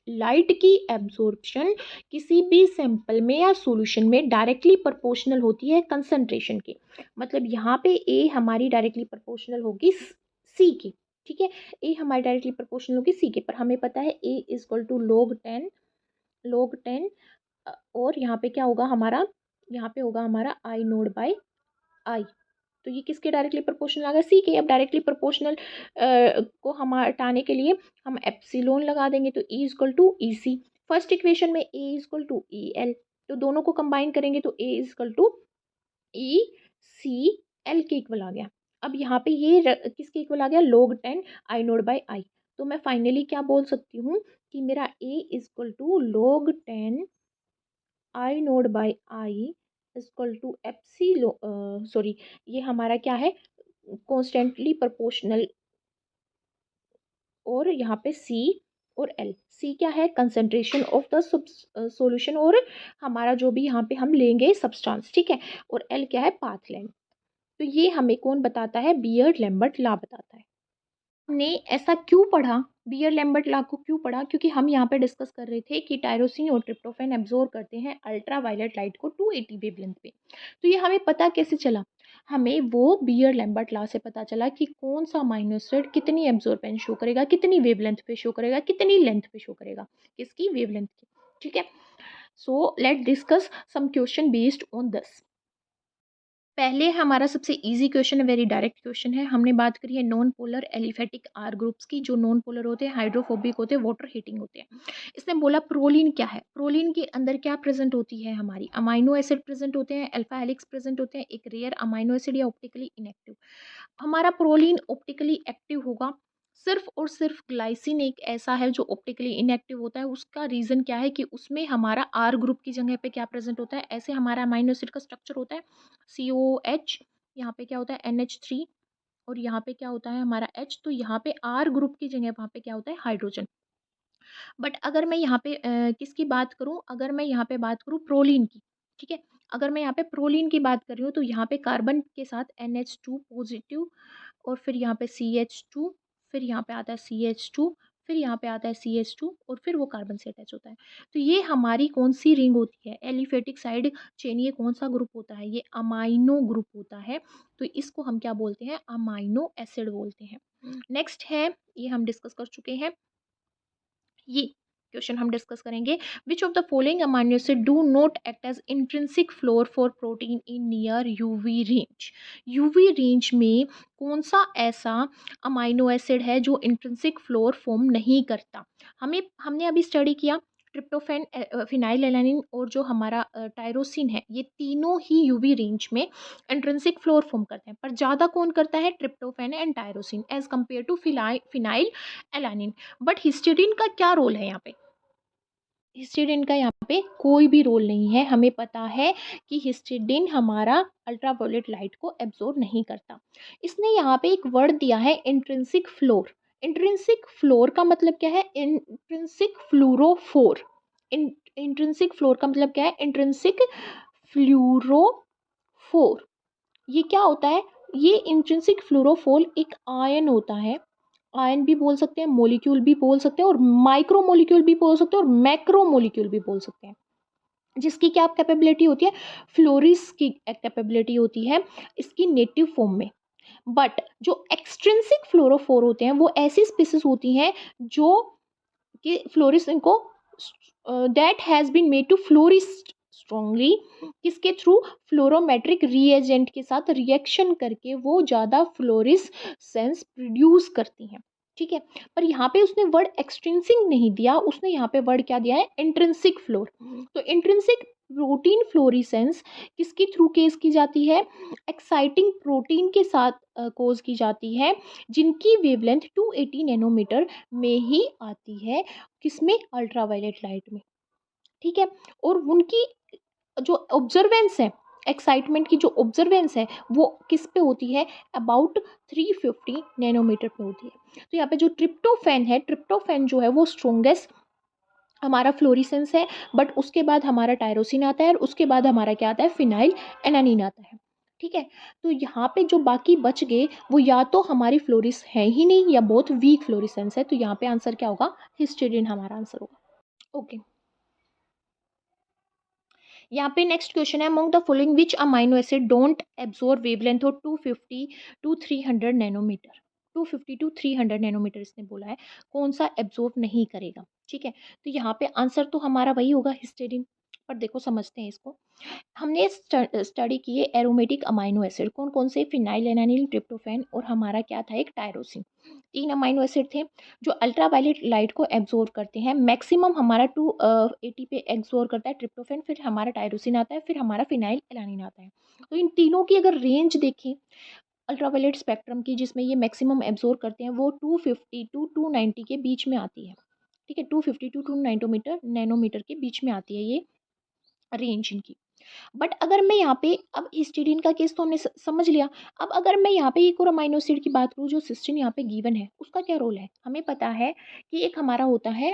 लाइट की एब्जॉर्प्शन किसी भी सैंपल में या सॉल्यूशन में डायरेक्टली प्रोपोर्शनल होती है कंसंट्रेशन के। मतलब यहाँ पे ए हमारी डायरेक्टली प्रोपोर्शनल होगी सी की, ठीक है, ए हमारी डायरेक्टली प्रोपोर्शनल होगी सी के, पर हमें पता है ए इक्वल टू log 10 और यहाँ पे क्या होगा हमारा, यहाँ पे होगा हमारा आई नोड बाई आई। तो ये किसके डायरेक्टली प्रोपोर्शनल आ गया, सी के। अब डायरेक्टली प्रोपोर्शनल को हम हटाने के लिए हम एप्सिलॉन लगा देंगे, तो E equal to E C. First equation में A equal to E L, तो दोनों को कंबाइन करेंगे तो A equal to E C L के इक्वल आ गया। अब यहाँ पे ये किसके इक्वल आ गया, log 10 I naught by I. तो मैं फाइनली क्या बोल सकती हूँ कि मेरा A equal to log 10 I naught by I equal to epsilon, sorry, ये हमारा क्या है, कॉन्स्टेंटली प्रोपोर्शनल, और यहाँ पे सी और एल, सी क्या है, कंसंट्रेशन ऑफ द सॉल्यूशन, और हमारा जो भी यहाँ पे हम लेंगे सब्सटेंस, ठीक है, और एल क्या है, पाथ लेंथ। तो ये हमें कौन बताता है, बियर्ड लैम्बर्ट लॉ बताता है। हमने ऐसा क्यों पढ़ा, बियर लैम्बर्ट लॉ को क्यों पढ़ा, क्योंकि हम यहाँ पे डिस्कस कर रहे थे कि टायरोसिन और ट्रिप्टोफैन एब्जॉर्ब करते हैं अल्ट्रा वायलेट लाइट को 280 वेवलेंथ पे। तो ये हमें पता कैसे चला, हमें वो बियर लैम्बर्ट लॉ से पता चला कि कौन सा अमाइनो एसिड कितनी एब्जॉर्बेंस शो करेगा, कितनी वेवलेंथ पे शो करेगा, कितनी लेंथ पे शो करेगा, किसकी, वेवलेंथ की, ठीक है। So let discuss some question based on this. पहले हमारा सबसे इजी क्वेश्चन है, वेरी डायरेक्ट क्वेश्चन है। हमने बात करी है non polar aliphatic R groups की। जो नॉन पोलर होते हैं, हाइड्रोफोबिक होते हैं, वाटर हीटिंग होते हैं। इसने बोला प्रोलीन क्या है। प्रोलीन के अंदर क्या प्रेजेंट होती है, हमारी अमाइनो एसिड प्रेजेंट होते हैं, अल्फा हेलिक्स प्रेजेंट होते हैं, एक रेयर अमाइनो एसिड या ऑप्टिकली इनएक्टिव। हमारा प्रोलीन ऑप्टिकली एक्टिव होगा। सिर्फ और सिर्फ ग्लाइसिन एक ऐसा है जो ऑप्टिकली इनएक्टिव होता है। उसका रीज़न क्या है कि उसमें हमारा आर ग्रुप की जगह पे क्या प्रेजेंट होता है। ऐसे हमारा अमाइनो एसिड का स्ट्रक्चर होता है COH, यहाँ पे क्या होता है NH3, और यहाँ पे क्या होता है हमारा H। तो यहाँ पे आर ग्रुप की जगह वहाँ पे क्या होता है, हाइड्रोजन। बट अगर मैं यहाँ पे किसकी बात करूँ, अगर मैं यहाँ पे बात करूँ प्रोलीन की, ठीक है, अगर मैं यहाँ पे प्रोलीन की बात कर रही हूँ तो यहाँ पे कार्बन के साथ NH2 पॉजिटिव, और फिर यहाँ पे CH2, फिर यहाँ पे आता है CH2, फिर यहाँ पे आता है CH2, और फिर वो कार्बन से अटैच होता है। तो ये हमारी कौन सी रिंग होती है, एलिफेटिक साइड चेन। ये कौन सा ग्रुप होता है, ये अमाइनो ग्रुप होता है। तो इसको हम क्या बोलते हैं, अमाइनो एसिड बोलते हैं। नेक्स्ट है, ये हम डिस्कस कर चुके हैं, ये क्वेश्चन हम डिस्कस करेंगे। Which of the following amino acid do not act as intrinsic fluor for protein in near UV range. UV range में कौन सा ऐसा अमाइनो एसिड है जो इंट्रिंसिक फ्लोर फॉर्म नहीं करता। हमने अभी स्टडी किया ट्रिप्टोफैन, फिनाइलएलानिन और जो हमारा टायरोसिन है, ये तीनों ही यूवी रेंज में इंट्रिंसिक फ्लोर फॉर्म करते हैं। पर ज़्यादा कौन करता है, tryptophan and tyrosine as compare to phenylalanine. But histidine का क्या रोल है यहाँ पे, हिस्टीडीन का यहाँ पे कोई भी रोल नहीं है। हमें पता है कि हिस्टीडीन हमारा अल्ट्रावायलेट लाइट को एब्जॉर्ब नहीं करता। इसने यहाँ पे एक वर्ड दिया है इंट्रिंसिक फ्लोर। इंट्रिंसिक फ्लोर का मतलब क्या है, इंट्रिंसिक फ्लूरोफोर। इंट्रिंसिक फ्लोर का मतलब क्या है, इंट्रिंसिक फ्लूरोफोर। ये क्या होता है, ये इंट्रिंसिक फ्लोरोफोल एक आयन होता है। आयन भी बोल सकते हैं, मोलिक्यूल भी बोल सकते हैं, और माइक्रो मोलिक्यूल भी बोल सकते हैं, और मैक्रो मोलिक्यूल भी बोल सकते हैं। जिसकी क्या कैपेबिलिटी होती है, फ्लोरिस की कैपेबिलिटी होती है इसकी नेटिव फॉर्म में। बट जो एक्सट्रिंसिक फ्लोरोफोर होते हैं वो ऐसी स्पीसीज होती हैं जो कि फ्लोरिस इनको that has been made to fluoresce strongly. किसके थ्रू, फ्लोरोमेट्रिक रिएजेंट के साथ रिएक्शन करके वो ज़्यादा फ्लोरिस सेंस प्रोड्यूस करती हैं। ठीक है, पर यहाँ पे उसने वर्ड एक्सट्रिंसिक नहीं दिया, उसने यहाँ पे वर्ड क्या दिया है, इंट्रिंसिक फ्लोर। तो इंट्रिंसिक प्रोटीन फ्लोरिसेंस किसके थ्रू केस की जाती है, एक्साइटिंग प्रोटीन के साथ कोज की जाती है, जिनकी वेवलेंथ 280 नैनोमीटर में ही आती है, किसमें, अल्ट्रावायलेट लाइट में। ठीक है, और उनकी जो ऑब्जर्वेंस है, एक्साइटमेंट की जो ऑब्जर्वेंस है वो किस पे होती है, अबाउट 350 नैनोमीटर पे होती है। तो यहाँ पे जो ट्रिप्टोफैन है, ट्रिप्टोफैन जो है वो स्ट्रोंगेस्ट हमारा फ्लोरिसेंस है। बट उसके बाद हमारा टायरोसिन आता है, और उसके बाद हमारा क्या आता है, फिनाइल एलानिन आता है। ठीक है, तो यहाँ पे जो बाकी बच गए वो या तो हमारी फ्लोरिस है ही नहीं, या बहुत वीक फ्लोरिसेंस है। तो यहाँ पे आंसर क्या होगा, हिस्टीडीन हमारा आंसर होगा। ओके, यहाँ पे नेक्स्ट क्वेश्चन है, among the following which amino acid don't absorb wavelength of 250 to 300 nanometre. 250 to 300 nanometre इसने बोला है, कौन सा एब्जॉर्ब नहीं करेगा। ठीक है, तो यहाँ पे आंसर तो हमारा वही होगा, हिस्टेडिन। पर देखो समझते हैं इसको। हमने स्टडी की है एरोमेटिक अमाइनो एसिड, कौन कौन से, फिनाइलएलानिल, ट्रिप्टोफैन, और हमारा क्या था, एक टायरोसिन। 3 अमाइनो एसिड थे जो अल्ट्रावायलेट लाइट को एब्जॉर्ब करते हैं। मैक्सिमम हमारा 280 पे एब्जॉर्ब करता है ट्रिप्टोफैन, फिर हमारा टायरोसिन आता है, फिर हमारा फिनाइलएलानिन आता है। तो इन तीनों की अगर रेंज देखें अल्ट्रावायलेट स्पेक्ट्रम की, जिसमें ये मैक्सिमम एब्जॉर्ब करते हैं, वो 250 टू 290 के बीच में आती है। ठीक है, 250 टू 290 नैनोमीटर के बीच में आती है ये रेंज इनकी। बट अगर मैं यहाँ पे, अब हिस्टीडीन का केस तो हमने समझ लिया। अब अगर मैं यहाँ पे एक और अमाइनो एसिड की बात करूँ जो सिस्टीन यहाँ पे गिवन है, उसका क्या रोल है, हमें पता है कि एक हमारा होता है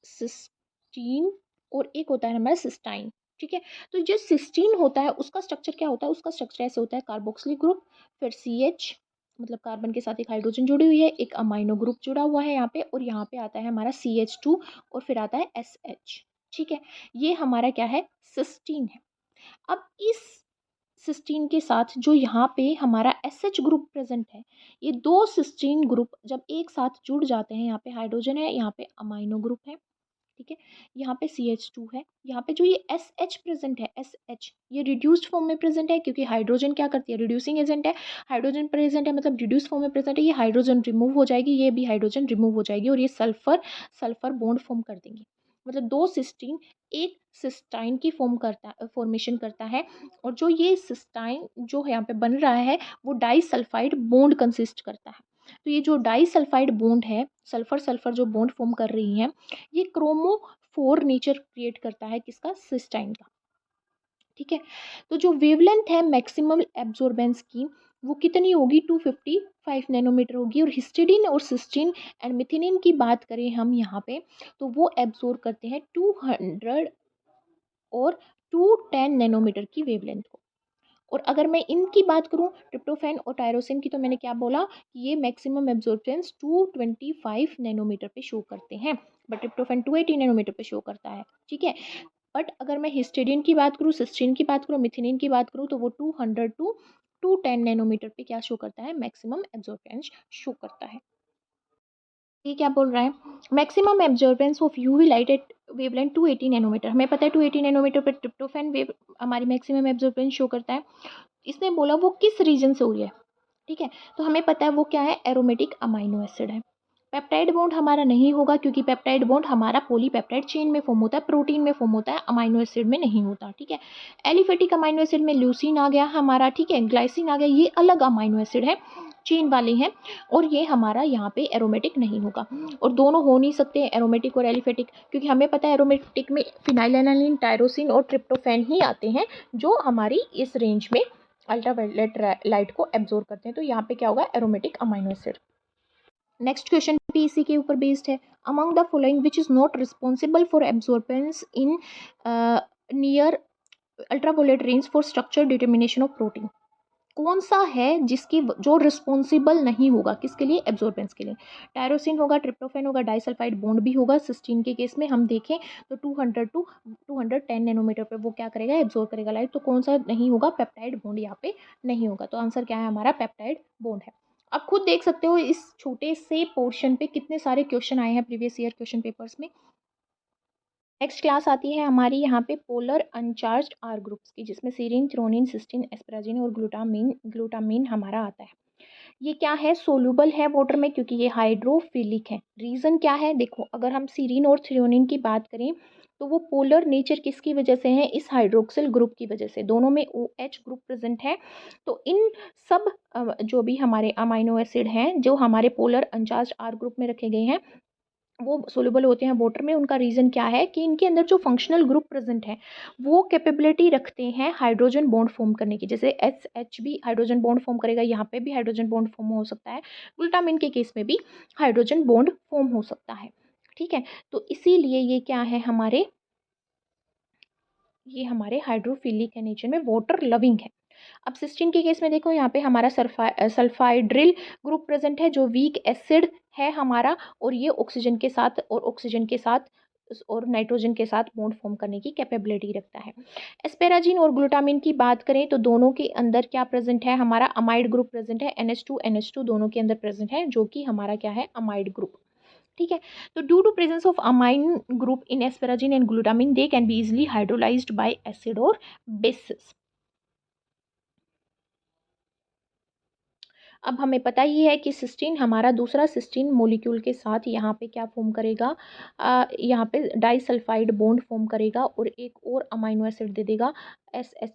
सिस्टीन, और एक होता है हमारा सिस्टाइन। ठीक है, तो जो सिस्टीन होता है उसका स्ट्रक्चर क्या होता है, उसका स्ट्रक्चर ऐसे होता है, कार्बोक्सिलिक ग्रुप, फिर CH, मतलब कार्बन के साथ एक हाइड्रोजन जुड़ी हुई है, एक अमाइनो ग्रुप जुड़ा हुआ है यहाँ पे, और यहाँ पे आता है हमारा CH2, और फिर आता है SH। ठीक है, ये हमारा क्या है, सिस्टीन है। अब इस सिस्टीन के साथ जो यहाँ पे हमारा SH ग्रुप प्रेजेंट है, ये दो सिस्टीन ग्रुप जब एक साथ जुड़ जाते हैं, यहाँ पे हाइड्रोजन है, यहाँ पे अमाइनो ग्रुप है। ठीक है। यहाँ पे CH2 है, यहाँ पे जो ये SH प्रेजेंट है, SH ये रिड्यूस्ड फॉर्म में प्रेजेंट है, क्योंकि हाइड्रोजन क्या करती है, रिड्यूसिंग एजेंट है। हाइड्रोजन प्रेजेंट है मतलब रिड्यूस फॉर्म में प्रेजेंट है, ये हाइड्रोजन रिमूव हो जाएगी, ये भी हाइड्रोजन रिमूव हो जाएगी और ये सल्फर सल्फर बॉन्ड फॉर्म कर देंगे। मतलब दो सिस्टीन एक सिस्टाइन की फॉर्मेशन करता है, और जो ये सिस्टाइन जो है यहाँ पे बन रहा है वो डाइसल्फाइड बॉन्ड कंसिस्ट करता है। तो ये जो डाइसल्फाइड बॉन्ड है, सल्फर सल्फर जो बॉन्ड फॉर्म कर रही है, ये क्रोमोफोर नेचर क्रिएट करता है, किसका, सिस्टाइन का। ठीक है। तो जो वेवलेंथ है मैक्सिमम एब्जॉर्बेंस की, वो कितनी होगी, 255 नैनोमीटर होगी। और हिस्टिडीन और सिस्टीन एंड मिथिनिन की बात करें हम यहाँ पे, तो वो एब्जॉर्ब करते हैं 200 और 210 नैनोमीटर की वेवलेंथ को। और अगर मैं इनकी बात करूं, ट्रिप्टोफैन और टायरोसिन की, तो मैंने क्या बोला कि ये मैक्सिमम एब्जॉर्बेंस 225 नैनोमीटर पे शो करते हैं, बट ट्रिप्टोफैन 280 नैनोमीटर पे शो करता है। ठीक है। बट अगर मैं हिस्टिडीन की बात करूँ, सिस्टीन की बात करूँ, मिथिनिन की बात करूँ, तो वो 200 टू 210 नैनोमीटर पे क्या शो करता है, मैक्सिमम एब्जॉर्बेंस शो करता है। ये क्या बोल रहा है, maximum absorbance of UV light at wavelength 280 nanometre. हमें पता है 280 नैनोमीटर पर ट्रिप्टोफैन वेव हमारी मैक्सिमम एब्जॉर्बेंस शो करता है। इसने बोला वो किस रीजन से हो रही है। ठीक है। तो हमें पता है वो क्या है, एरोमेटिक अमाइनो एसिड है। पेप्टाइड बॉन्ड हमारा नहीं होगा, क्योंकि पेप्टाइड बॉन्ड हमारा पॉलीपेप्टाइड चेन में फॉर्म होता है, प्रोटीन में फॉर्म होता है, अमाइनो एसिड में नहीं होता। ठीक है। एलिफेटिक अमाइनो एसिड में ल्यूसीन आ गया हमारा, ठीक है, ग्लाइसिन आ गया, ये अलग अमाइनो एसिड है, चेन वाले हैं, और ये हमारा यहाँ पे एरोमेटिक नहीं होगा। और दोनों हो नहीं सकते एरोमेटिक और एलिफेटिक, क्योंकि हमें पता है एरोमेटिक में फिनाइलएनालिन, टायरोसिन और ट्रिप्टोफैन ही आते हैं, जो हमारी इस रेंज में अल्ट्रावायलेट लाइट को एब्जॉर्ब करते हैं। तो यहाँ पे क्या होगा, aromatic amino acid. Next question भी इसी के ऊपर बेस्ड है। Among the following which is not responsible for absorbance in near ultraviolet range for structure determination of protein. कौन सा है जिसकी जो रिस्पॉन्सिबल नहीं होगा, किसके लिए, एब्जॉर्बेंस के लिए। टायरोसिन होगा, ट्रिप्टोफैन होगा, डाइसल्फाइड बॉन्ड भी होगा। सिस्टीन के केस में हम देखें तो 200 टू 210 नैनोमीटर पे वो क्या करेगा, एब्जॉर्ब करेगा लाइट। तो कौन सा नहीं होगा, पेप्टाइड बॉन्ड यहाँ पे नहीं होगा। तो आंसर क्या है हमारा, पेप्टाइड बॉन्ड है। आप खुद देख सकते हो इस छोटे से पोर्शन पे कितने सारे क्वेश्चन आए हैं प्रीवियस ईयर क्वेश्चन पेपर्स में। नेक्स्ट क्लास आती है हमारी यहाँ पे पोलर अनचार्ज्ड आर ग्रुप्स की, जिसमें सीरीन, थ्रोनिन, सिस्टीन, एस्पराजिन और ग्लूटामीन हमारा आता है। ये क्या है, सोल्यूबल है वाटर में, क्योंकि ये हाइड्रोफिलिक है। रीज़न क्या है, देखो अगर हम सीरीन और थ्रोनिन की बात करें, तो वो पोलर नेचर किसकी वजह से है, इस हाइड्रोक्सिल ग्रुप की वजह से। दोनों में OH ग्रुप प्रेजेंट है। तो इन सब जो भी हमारे अमाइनो एसिड हैं, जो हमारे पोलर अनचार्ज्ड आर ग्रुप में रखे गए हैं, वो सोल्यूबल होते हैं वाटर में। उनका रीज़न क्या है कि इनके अंदर जो फंक्शनल ग्रुप प्रेजेंट है, वो कैपेबिलिटी रखते हैं हाइड्रोजन बॉन्ड फॉर्म करने की। जैसे SH भी हाइड्रोजन बॉन्ड फॉर्म करेगा, यहाँ पे भी हाइड्रोजन बॉन्ड फॉर्म हो सकता है, ग्लूटामिन के केस में भी हाइड्रोजन बॉन्ड फॉर्म हो सकता है। ठीक है। तो इसीलिए ये क्या है हमारे, ये हमारे हाइड्रोफिलिक है नेचर में, वाटर लविंग है। अब सिस्टीन के केस में देखो, यहाँ पे हमारा सल्फाइड्रिल ग्रुप प्रेजेंट है, जो वीक एसिड है हमारा, और ये ऑक्सीजन के साथ और नाइट्रोजन के साथ बॉन्ड फॉर्म करने की कैपेबिलिटी रखता है। एस्पेराजिन और ग्लूटामिन की बात करें तो दोनों के अंदर क्या प्रेजेंट है, हमारा अमाइड ग्रुप प्रेजेंट है, NH2 दोनों के अंदर प्रेजेंट है, जो कि हमारा क्या है, अमाइड ग्रुप। ठीक है। तो due to presence of amine group in asparagine and glutamine, they can be easily hydrolysed by acid और बेसिस। अब हमें पता ही है कि सिस्टीन हमारा दूसरा सिस्टीन मॉलिक्यूल के साथ यहाँ पे क्या फॉर्म करेगा, यहाँ पे डाइसल्फाइड बॉन्ड फॉर्म करेगा और एक और अमाइनो एसिड दे देगा SS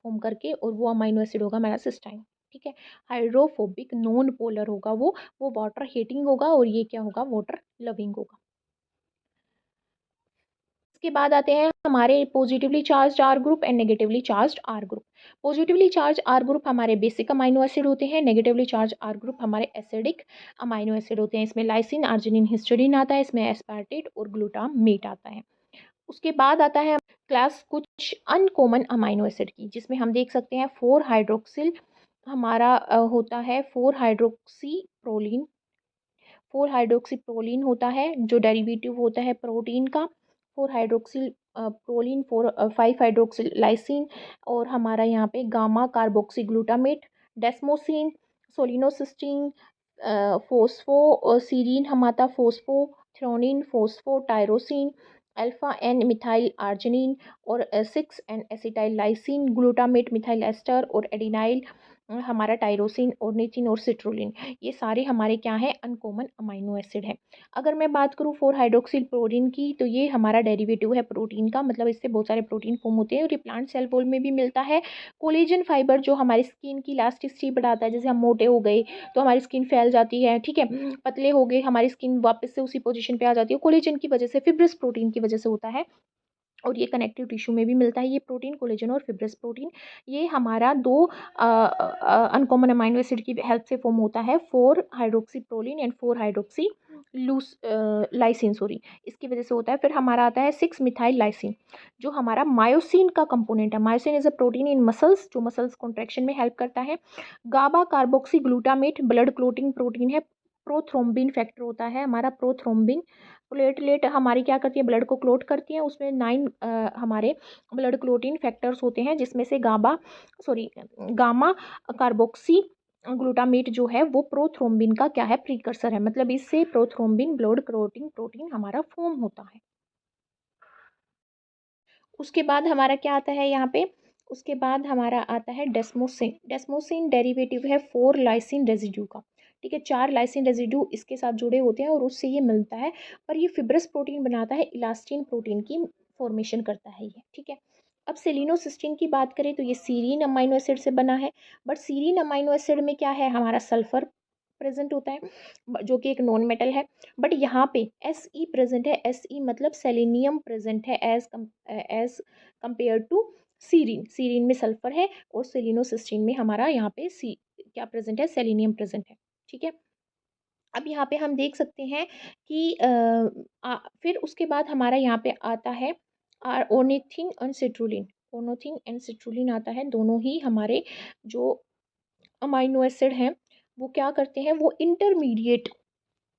फॉर्म करके, और वो अमाइनो एसिड होगा हमारा सिस्टाइन। ठीक है। हाइड्रोफोबिक नॉन पोलर होगा वो वाटर हीटिंग होगा, और ये क्या होगा, वाटर लविंग होगा। इसके बाद आते हैं हमारे positively charged R group and negatively charged R group. Positively charge R group हमारे बेसिक अमाइनो एसिड होते हैं, नेगेटिवली चार्ज आर ग्रुप हमारे एसिडिक अमाइनो एसिड होते हैं। इसमें लाइसिन, अर्जिनिन, हिस्टिडीन आता है, इसमें एस्पार्टेट और ग्लूटामेट आता है। उसके बाद आता है क्लास कुछ अनकॉमन अमाइनो एसिड की, जिसमें हम देख सकते हैं 4 हाइड्रोक्सिल हमारा होता है, 4 हाइड्रोक्सी प्रोलिन, 4 हाइड्रोक्सी प्रोलिन होता है, जो डेरिवेटिव होता है प्रोटीन का। 4 हाइड्रोक्सिल प्रोलिन, 5 हाइड्रोक्सिल लाइसिन, और हमारा यहाँ पे gamma carboxy glutamate, desmosine, selenocysteine, phospho serine हमारा phospho, threonine, phospho, tyrosine, alpha N methyl arginine और 6 N acetyl lysine, glutamate methyl ester और एडिनाइल हमारा टायरोसिन, ऑर्निथिन और सिट्रुलिन, ये सारे हमारे क्या हैं, अनकॉमन अमाइनो एसिड है। अगर मैं बात करूँ 4 हाइड्रोक्सिल की, तो ये हमारा डेरिवेटिव है प्रोटीन का, मतलब इससे बहुत सारे प्रोटीन फॉर्म होते हैं और ये प्लांट सेल वॉल में भी मिलता है। कोलेजन फाइबर जो हमारी स्किन की इलास्टिसिटी बढ़ाता है, जैसे हम मोटे हो गए तो हमारी स्किन फैल जाती है, ठीक है, पतले हो गए हमारी स्किन वापस से उसी पोजीशन पे आ जाती है, कोलेजन की वजह से, फिब्रिस प्रोटीन की वजह से होता है। और ये कनेक्टिव टिश्यू में भी मिलता है ये प्रोटीन, कोलेजन और फिब्रिस प्रोटीन। ये हमारा दो अनकॉमन अमाइनो एसिड की हेल्प से फॉर्म होता है, 4 हाइड्रोक्सीप्रोलिन एंड 4 हाइड्रोक्सी लूस लाइसिन, सॉरी, इसकी वजह से होता है। फिर हमारा आता है 6 मिथाइल लाइसिन, जो हमारा मायोसिन का कंपोनेंट है। Myosin is a protein in muscles, जो मसल्स कॉन्ट्रैक्शन में हेल्प करता है। Gamma carboxy glutamate blood clotting protein है। प्रोथ्रोम्बिन फैक्टर होता है हमारा प्रोथ्रोम्बिन। प्लेटलेट हमारी क्या करती है, ब्लड को क्लोट करती है, उसमें 9 हमारे ब्लड क्लोटिन फैक्टर्स होते हैं, जिसमें से गामा कार्बोक्सी ग्लूटामेट जो है वो प्रोथ्रोम्बिन का क्या है, प्रीकर्सर है, मतलब इससे प्रोथ्रोम्बिन ब्लड क्लोटिंग प्रोटीन हमारा फॉर्म होता है। उसके बाद हमारा क्या आता है यहाँ पे, उसके बाद हमारा आता है डेस्मोसिन। डेस्मोसिन डेरिवेटिव है 4 लाइसिन रेजिड्यू का, ठीक है, 4 लाइसिन रेजिड्यू इसके साथ जुड़े होते हैं और उससे ये मिलता है, और ये फिब्रस प्रोटीन बनाता है, इलास्टिन प्रोटीन की फॉर्मेशन करता है ये, ठीक है। अब सेलिनोसिस्टीन की बात करें तो ये सीरीन अमाइनो एसिड से बना है, बट सीरीन अमाइनो एसिड में क्या है, हमारा सल्फर प्रेजेंट होता है, जो कि एक नॉन मेटल है। बट यहाँ पे एस प्रेजेंट है, मतलब सेलेनियम प्रेजेंट है as compare to serine. Serine में सल्फर है और सेलिनोसिस्टीन में हमारा यहाँ पे सी क्या प्रेजेंट है, सेलेनियम प्रेजेंट है, ठीक है। अब यहाँ पे हम देख सकते हैं कि फिर उसके बाद हमारा यहाँ पे आता है ओर्निथिन एंड सिट्रुलिन। ओर्निथिन एंड सिट्रुलिन आता है, दोनों ही हमारे जो अमाइनो एसिड हैं वो क्या करते हैं, वो इंटरमीडिएट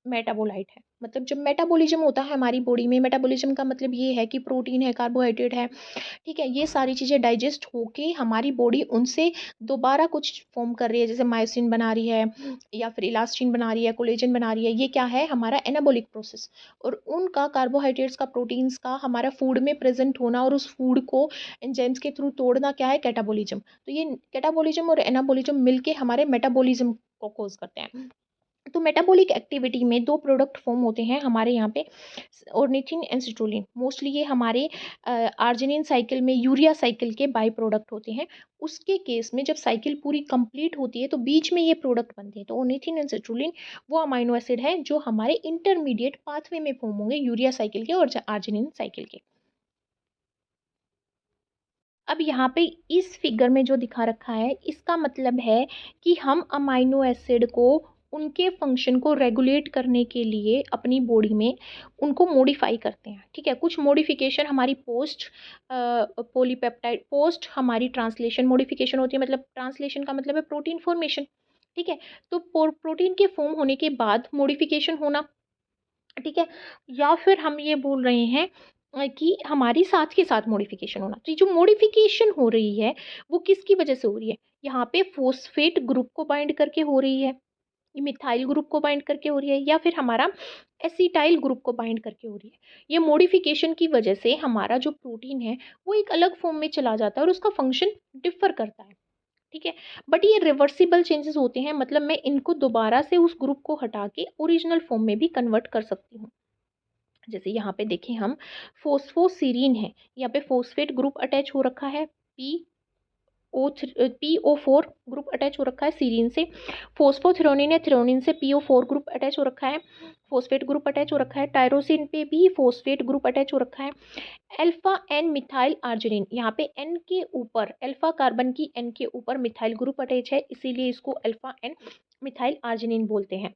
मेटाबोलाइट है। मतलब जब मेटाबॉलिज्म होता है हमारी बॉडी में, मेटाबॉलिज्म का मतलब ये है कि प्रोटीन है, कार्बोहाइड्रेट है, ठीक है, ये सारी चीज़ें डाइजेस्ट होके हमारी बॉडी उनसे दोबारा कुछ फॉर्म कर रही है, जैसे मायोसिन बना रही है या फिर इलास्टिन बना रही है, कोलेजन बना रही है, ये क्या है, हमारा एनाबॉलिक प्रोसेस। और उनका कार्बोहाइड्रेट्स का, प्रोटीन्स का हमारा फूड में प्रेजेंट होना और उस फूड को एंजाइम्स के थ्रू तोड़ना क्या है, कैटाबॉलिज्म। तो ये कैटाबॉलिज्म और एनाबॉलिज्म मिलके हमारे मेटाबॉलिज्म को कोज करते हैं। तो मेटाबॉलिक एक्टिविटी में दो प्रोडक्ट फॉर्म होते हैं हमारे यहाँ पे, ऑर्निथिन एंड सिट्रुलिन। मोस्टली ये हमारे आर्जिनिन साइकिल में, यूरिया साइकिल के बाई प्रोडक्ट होते हैं। उसके केस में जब साइकिल पूरी कंप्लीट होती है तो बीच में ये प्रोडक्ट बनते हैं। तो ऑर्निथिन एंड सिट्रुलिन वो अमाइनो एसिड है जो हमारे इंटरमीडिएट पाथवे में फॉर्म होंगे, यूरिया साइकिल के और आर्जिनिन साइकिल के। अब यहाँ पे इस फिगर में जो दिखा रखा है, इसका मतलब है कि हम अमाइनो एसिड को, उनके फंक्शन को रेगुलेट करने के लिए अपनी बॉडी में उनको मॉडिफाई करते हैं, ठीक है। कुछ मॉडिफिकेशन हमारी पोस्ट पॉलीपेप्टाइड, पोस्ट हमारी ट्रांसलेशन मॉडिफिकेशन होती है, मतलब ट्रांसलेशन का मतलब है प्रोटीन फॉर्मेशन, ठीक है। तो प्रोटीन के फॉर्म होने के बाद मॉडिफिकेशन होना, ठीक है, या फिर हम ये बोल रहे हैं कि हमारी साथ के साथ मॉडिफिकेशन होना। तो ये जो मॉडिफिकेशन हो रही है वो किसकी वजह से हो रही है, यहाँ पे फोस्फेट ग्रुप को बाइंड करके हो रही है, ये मिथाइल ग्रुप को बाइंड करके हो रही है, या फिर हमारा एसिटाइल ग्रुप को बाइंड करके हो रही है। ये मॉडिफिकेशन की वजह से हमारा जो प्रोटीन है वो एक अलग फॉर्म में चला जाता है और उसका फंक्शन डिफर करता है, ठीक है। बट ये रिवर्सिबल चेंजेस होते हैं, मतलब मैं इनको दोबारा से उस ग्रुप को हटा के ओरिजिनल फॉर्म में भी कन्वर्ट कर सकती हूँ। जैसे यहाँ पे देखें हम, फोस्फोसीरीन है, यहाँ पे फोस्फेट ग्रुप अटैच हो रखा है, PO4 ग्रुप अटैच हो रखा है सीरीन से। फोस्फोथ्रोनिन है, थ्रोनिन से PO4 ग्रुप अटैच हो रखा है, फोस्फेट ग्रुप अटैच हो रखा है। टायरोसिन पे भी फोस्फेट ग्रुप अटैच हो रखा है। अल्फा एन मिथाइल आर्जिनिन, यहाँ पे एन के ऊपर, अल्फा कार्बन की एन के ऊपर मिथाइल ग्रुप अटैच है, इसीलिए इसको अल्फा एन मिथाइल आर्जिनिन बोलते हैं।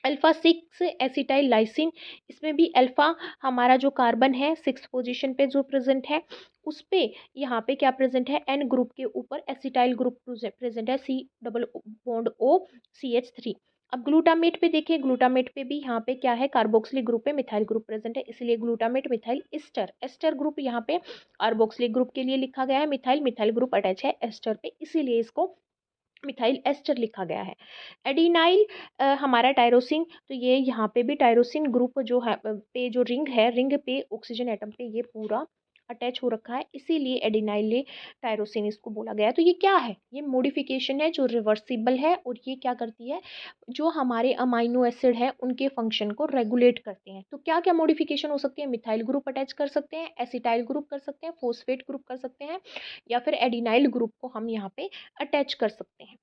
अल्फा 6 एसिटाइल लाइसिन, इसमें भी अल्फा हमारा जो कार्बन है 6 पोजीशन पे जो प्रेजेंट है, उस पे यहाँ पे क्या प्रेजेंट है, एन ग्रुप के ऊपर एसिटाइल ग्रुप प्रेजेंट है, C डबल बॉन्ड OCH3। अब ग्लूटामेट पे देखिए, ग्लूटामेट पे भी यहाँ पे क्या है, कार्बोक्सिलिक ग्रुप पे मिथाइल ग्रुप प्रेजेंट है, इसलिए glutamate methyl ester, ester group यहाँ पे कार्बोक्सिलिक ग्रुप के लिए लिखा गया है, मिथाइल मिथाइल ग्रुप अटैच है एस्टर पे, इसीलिए इसको मिथाइल एस्टर लिखा गया है। एडिनाइल हमारा टायरोसिन, तो ये यहाँ पे भी टायरोसिन ग्रुप जो है पे जो रिंग है, रिंग पे ऑक्सीजन एटम पे ये पूरा अटैच हो रखा है, इसीलिए एडिनाइल टायरोसिन इसको बोला गया है। तो ये क्या है? ये मॉडिफिकेशन है जो रिवर्सिबल है, और ये क्या करती है, जो हमारे अमाइनो एसिड है उनके फंक्शन को रेगुलेट करते हैं। तो क्या क्या मॉडिफिकेशन हो सकती है? मिथाइल ग्रुप अटैच कर सकते हैं, एसिटाइल ग्रुप कर सकते हैं, फोस्फेट ग्रुप कर सकते हैं, या फिर एडिनाइल ग्रुप को हम यहाँ पे अटैच कर सकते हैं।